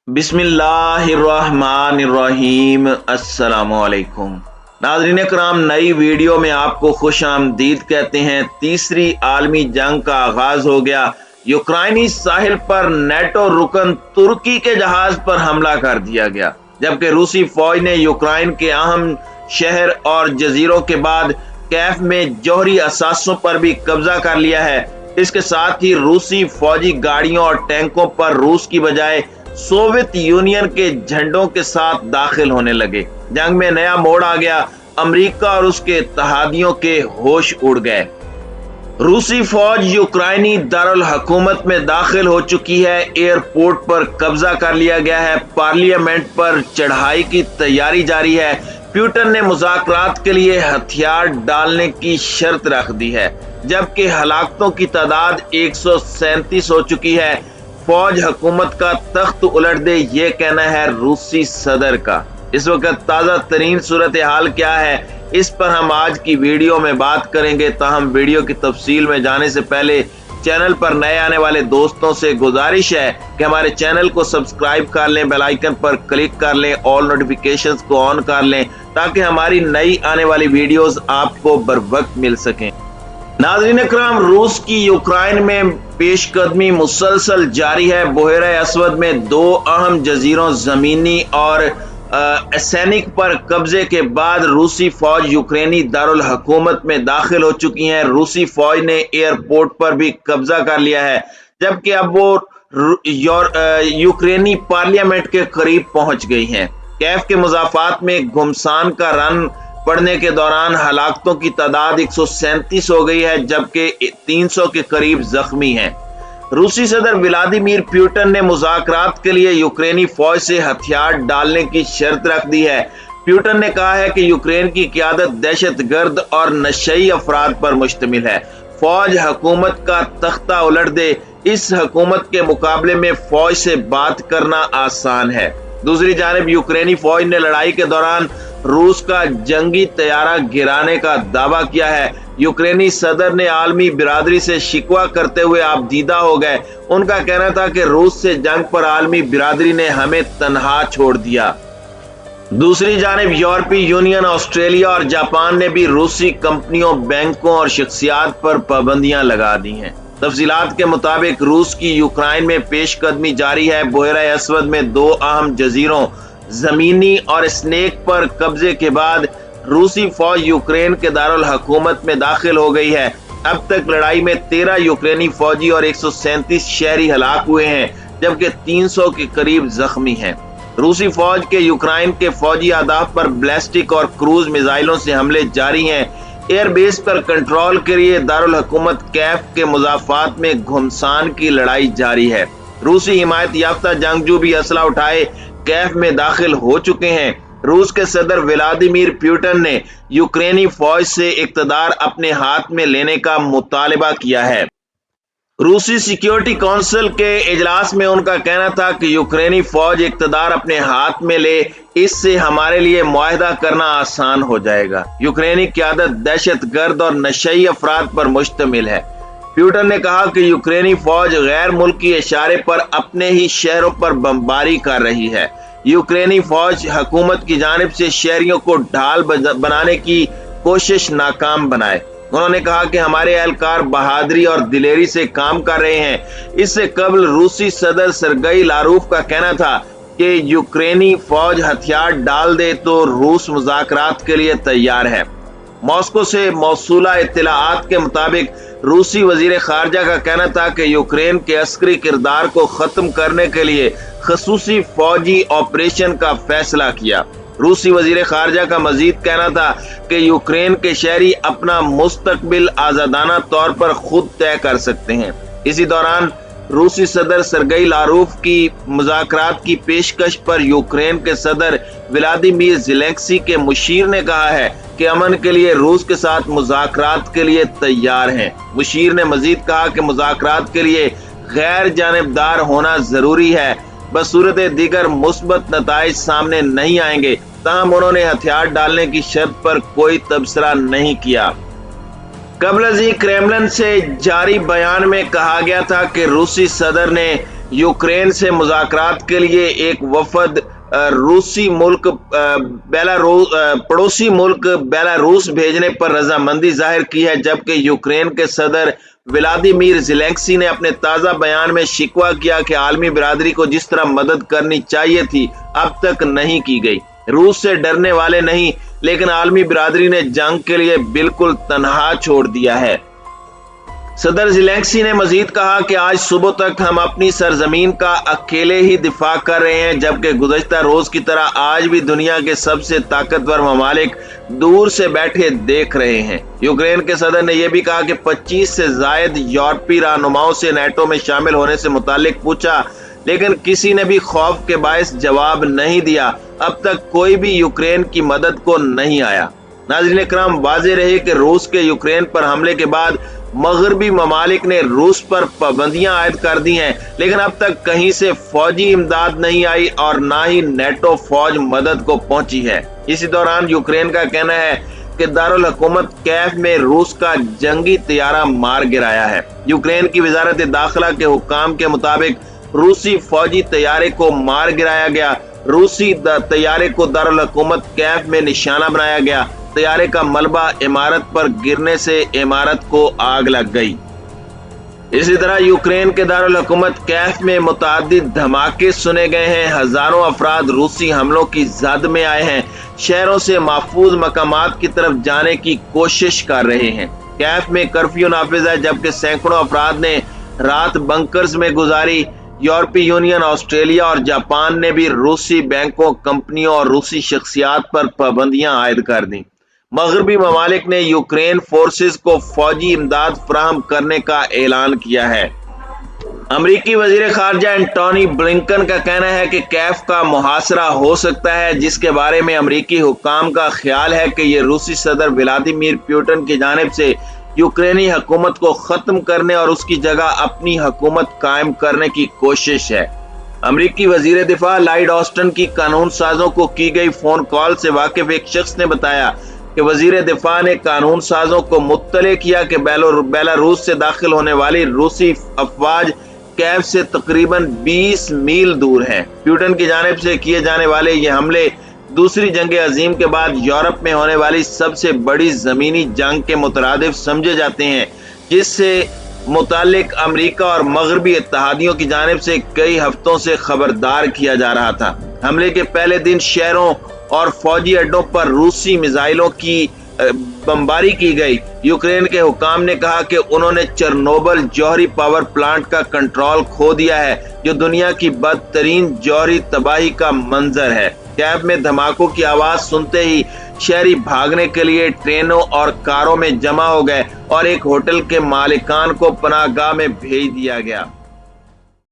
बिस्मिल्लाहिर्रहमानिर्रहीम। अस्सलामुअलैकुम नाज़रीन कराम, नई वीडियो में आपको खुश आमदीद कहते हैं। तीसरी आलमी जंग का आगाज हो गया। यूक्राइनी साहिल पर नेटो रुकन तुर्की के जहाज पर हमला कर दिया गया, जबकि रूसी फौज ने यूक्राइन के अहम शहर और जजीरों के बाद कैफ में जौहरी असासों पर भी कब्जा कर लिया है। इसके साथ ही रूसी फौजी गाड़ियों और टैंकों पर रूस की बजाय सोवियत यूनियन के झंडों के साथ दाखिल होने लगे। जंग में नया मोड़ आ गया। अमेरिका और उसके इत्तेहादियों के होश उड़ गए। रूसी फौज यूक्राइनी दारुल हुकूमत में दाखिल हो चुकी है। एयरपोर्ट पर कब्जा कर लिया गया है। पार्लियामेंट पर चढ़ाई की तैयारी जारी है। पुतिन ने मुज़ाकरात के लिए हथियार डालने की शर्त रख दी है, जबकि हलाकतों की तादाद 137 हो चुकी है। फौज हुकूमत का तख्त उलट दे, ये कहना है रूसी सदर का। इस वक्त ताज़ा तरीन सूरत हाल क्या है, इस पर हम आज की वीडियो में बात करेंगे। ताहम वीडियो की तफसील में जाने से पहले चैनल पर नए आने वाले दोस्तों से गुजारिश है कि हमारे चैनल को सब्सक्राइब कर लें, बेल आइकन पर क्लिक कर लें, ऑल नोटिफिकेशंस को ऑन कर लें, ताकि हमारी नई आने वाली वीडियोस आपको बर वक्त मिल सकें। नाज़रीन इकराम, रूस की यूक्राइन में पेशकदमी मुसलसल जारी है। बहरे असवद में दो अहम जजीरों जमीनी और सैनिक पर कब्जे के बाद रूसी फौज यूक्रेनी दारुल हुकूमत में दाखिल हो चुकी है। रूसी फौज ने एयरपोर्ट पर भी कब्जा कर लिया है, जबकि अब वो यूक्रेनी पार्लियामेंट के करीब पहुंच गई हैं। कैफ के मुजाफात में घुमसान का रन पड़ने के दौरान हलाकतों की तादाद 137 हो गई है, जबकि 300 के करीब जख्मी हैं। रूसी सदर व्लादिमीर पुतिन ने मुज़ाकरात के लिए यूक्रेनी फौज से हथियार डालने की शर्त रख दी है। पुतिन ने कहा है कि यूक्रेन की क़यादत दहशतगर्द और नशई अफराद पर मुश्तमिल है। फौज हुकूमत का तख्ता उलट दे। इस हुकूमत के मुकाबले में फौज से बात करना आसान है। दूसरी जानिब यूक्रेनी फौज ने लड़ाई के दौरान रूस का जंगी तैयारा गिराने का दावा किया है। यूक्रेनी सदर ने आलमी बिरादरी से शिकवा करते हुए आपदीदा हो गए। उनका कहना था कि रूस से जंग पर आलमी बिरादरी ने हमें तन्हा छोड़ दिया। दूसरी जानिब यूरोपीय यूनियन, ऑस्ट्रेलिया और जापान ने भी रूसी कंपनियों, बैंकों और शख्सियात पर पाबंदियां लगा दी हैं। तफसीलात के मुताबिक रूस की यूक्राइन में पेशकदमी जारी है। बहरे असवद में दो अहम जजीरों जमीनी और स्नेक पर कब्जे के बाद रूसी फौज यूक्रेन के दारुल हुकूमत में दाखिल हो गई है। अब तक लड़ाई में 13 यूक्रेनी फौजी और 137 शहरी हलाक हुए हैं, जबकि 300 के करीब जख्मी हैं। रूसी फौज के यूक्राइन के फौजी अहदाफ पर बैलिस्टिक और क्रूज मिसाइलों से हमले जारी हैं। एयरबेस पर कंट्रोल के लिए दारुल हुकूमत कैफ के मुजाफात में घुमसान की लड़ाई जारी है। रूसी हिमायत याफ्ता जंगजू भी असला उठाए कैफ में दाखिल हो चुके हैं। रूस के सदर व्लादिमीर पुतिन ने यूक्रेनी फौज से इक़्तिदार अपने हाथ में लेने का मुतालबा किया है। रूसी सिक्योरिटी काउंसिल के इजलास में उनका कहना था कि यूक्रेनी फौज इक़्तिदार अपने हाथ में ले, इससे हमारे लिए मुआहदा करना आसान हो जाएगा। यूक्रेनी क़यादत दहशतगर्द और नशई अफराद पर मुश्तमिल है। पुतिन ने कहा कि यूक्रेनी फौज गैर मुल्की इशारे पर अपने ही शहरों पर बमबारी कर रही है। यूक्रेनी फौज हुकूमत की जानिब से शहरियों को ढाल बनाने की कोशिश नाकाम बनाए। उन्होंने कहा कि हमारे एहलकार बहादुरी और दिलेरी से काम कर रहे हैं। इससे कबल रूसी सदर सरगई लारूफ का कहना था कि यूक्रेनी फौज हथियार डाल दे तो रूस मुज़ाकरात के लिए तैयार है। मॉस्को से मौसूला इत्तलाआत के मुताबिक रूसी वजीर खारजा का कहना था कि यूक्रेन के अस्करी किरदार को खत्म करने के लिए खसूसी फौजी ऑपरेशन का फैसला किया। रूसी वजीर खारजा का मजीद कहना था कि यूक्रेन के शहरी अपना मुस्तकबिल आजादाना तौर पर खुद तय कर सकते हैं। इसी दौरान रूसी सदर सरगई लारूफ की मुज़ाकरात की पेशकश पर यूक्रेन के सदर व्लादिमीर ज़ेलेंस्की के मुशीर ने कहा है कि अमन के लिए रूस के साथ मुज़ाकरात के लिए तैयार हैं। मुशीर ने मजीद कहा कि मुज़ाकरात के लिए गैर जानिबदार होना जरूरी है, बसूरत दीगर मुस्बत नताइज सामने नहीं आएंगे। ताहम उन्होंने हथियार डालने की शर्त पर कोई तबसरा नहीं किया। कबल क्रेमलिन से जारी बयान में कहा गया था कि रूसी सदर ने यूक्रेन से मुज़ाकरात के लिए एक वफद रूसी मुल्क पड़ोसी मुल्क बेलारूस भेजने पर रजामंदी जाहिर की है, जबकि यूक्रेन के सदर व्लादिमीर ज़ेलेंस्की ने अपने ताज़ा बयान में शिकवा किया कि आलमी बिरादरी को जिस तरह मदद करनी चाहिए थी अब तक नहीं की गई। रूस से डरने वाले नहीं, लेकिन आलमी बिरादरी ने जंग के लिए बिल्कुल तनहा छोड़ दिया है। सदर ज़ेलेंस्की ने मजीद कहा कि आज सुबह तक हम अपनी सरजमीन का अकेले ही दिफा कर रहे हैं, जबकि गुज़श्ता रोज की तरह आज भी दुनिया के सबसे ताकतवर ममालिक दूर से बैठे देख रहे हैं। यूक्रेन के सदर ने यह भी कहा कि 25 से जायद यूरोपीय रहनुमाओं से नेटो में शामिल होने से मुतालिक पूछा, लेकिन किसी ने भी खौफ के बायस जवाब नहीं दिया। अब तक कोई भी यूक्रेन की मदद को नहीं आया। नाज़रीन इकराम, वाज़ेह रहे कि रूस के यूक्रेन पर हमले के बाद मगरबी ममालिक ने रूस पर पाबंदियां आयद कर दी हैं, लेकिन अब तक कहीं से फौजी इमदाद नहीं आई और ना ही नेटो फौज मदद को पहुंची है। इसी दौरान यूक्रेन का कहना है कि दारुल हुकूमत कैफ में रूस का जंगी तैयारा मार गिराया है। यूक्रेन की वजारत दाखिला के हुक्काम के मुताबिक रूसी फौजी तैयारे को मार गिराया गया। रूसी तैयारे को दारुल हुकूमत कैफ में निशाना बनाया गया। तैयारे का मलबा इमारत पर गिरने से इमारत को आग लग गई। इसी तरह यूक्रेन के दारुल हुकूमत कैफ में मुतअद्दिद धमाके सुने गए हैं। हजारों अफराद रूसी हमलों की जद में आए हैं, शहरों से महफूज मकामात की तरफ जाने की कोशिश कर रहे हैं। कैफ में कर्फ्यू नाफिज है, जबकि सैकड़ों अफराद ने रात बंकर्स में गुजारी। यूरोपीय यूनियन, ऑस्ट्रेलिया और जापान ने भी रूसी बैंकों, कंपनियों और रूसी शख्सियात पर पाबंदियां आयद कर दी। मगरबी ममालिक ने यूक्रेन फोर्सेस को फौजी इमदाद फराहम करने का ऐलान किया है। अमरीकी वजीर खारजा एंटोनी ब्लिंकन का कहना है कि कैफ का मुहासरा हो सकता है, जिसके बारे में अमरीकी हुक्काम का ख्याल है कि यह रूसी सदर व्लादिमीर पुतिन की जानिब से यूक्रेनी हुकूमत को खत्म करने और उसकी जगह अपनी हुकूमत कायम करने की कोशिश है। अमरीकी वजीर दिफा लॉयड ऑस्टिन की कानून साजों को की गई फोन कॉल से वाकिफ एक शख्स ने बताया कि वजीर दिफा ने कानून साजों को मुत्तले किया कि बेलारूस से दाखिल होने वाली रूसी अफवाज कैफ से तकरीबन 20 मील दूर है। पुतिन की जानिब से किए जाने वाले ये हमले दूसरी जंग अजीम के बाद यूरोप में होने वाली सबसे बड़ी जमीनी जंग के मुतरादिफ समझे जाते हैं, जिससे मुतालिक अमरीका और मगरबी इत्तेहादियों की जानिब से कई हफ्तों से खबरदार किया जा रहा था। हमले के पहले दिन शहरों और फौजी अड्डों पर रूसी मिसाइलों की बमबारी की गई। यूक्रेन के हुक्काम ने कहा कि उन्होंने चेरनोबिल जौहरी पावर प्लांट का कंट्रोल खो दिया है, जो दुनिया की बदतरीन जौहरी तबाही का मंजर है। कैफ में धमाकों की आवाज सुनते ही शहरी भागने के लिए ट्रेनों और कारों में जमा हो गए और एक होटल के मालिकान को पनाहगाह में भेज दिया गया।